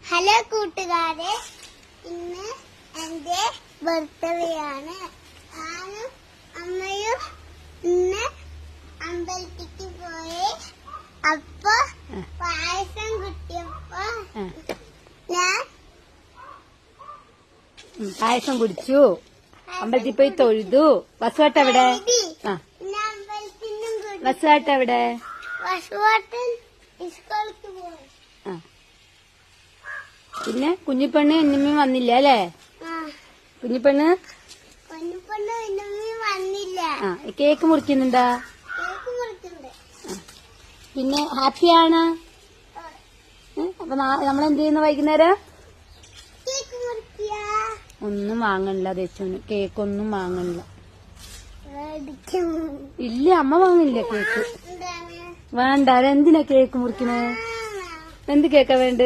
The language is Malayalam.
ഹലോ കൂട്ടുകാരെ, ഇന്ന് എന്റെ ബർത്ത്ഡേ ആണ്. ഞാനും അമ്മയും ഇന്ന് അമ്പലത്തിക്ക് പോയി. അപ്പൊ പായസം കിട്ടിയപ്പോ ഞാൻ പായസം കുടിച്ചു. അമ്പലത്തിൽ പോയി തൊഴുതു. വസുവാട്ട് എവിടെ? വസുവാട്ട് എവിടെ? വസുവാട്ടൻ സ്കൂൾക്ക് പോയി. പിന്നെ കുഞ്ഞിപ്പെണ്ണ് ഇന്നമ്മയും വന്നില്ല അല്ലേ? കുഞ്ഞിപ്പെണ്ണ് ഇന്നമ്മയും വന്നില്ല. കേക്ക് മുറിക്കുന്നുണ്ടാ? കേക്ക് മുറിക്കുന്നുണ്ട്. പിന്നെ ഹാപ്പിയാണ്. അപ്പൊ നമ്മളെന്ത് ചെയ്യുന്നു വൈകുന്നേരം? കേക്ക് മുറിക്കുക. ഒന്നും വാങ്ങണില്ല ദേശുവിന്. കേക്കൊന്നും വാങ്ങണില്ല. ഇല്ല, അമ്മ വാങ്ങില്ല കേക്ക്. വേണ്ട. എന്തിനാ കേക്ക് മുറിക്കണേ? എന്ത് കേക്കാ വേണ്ട?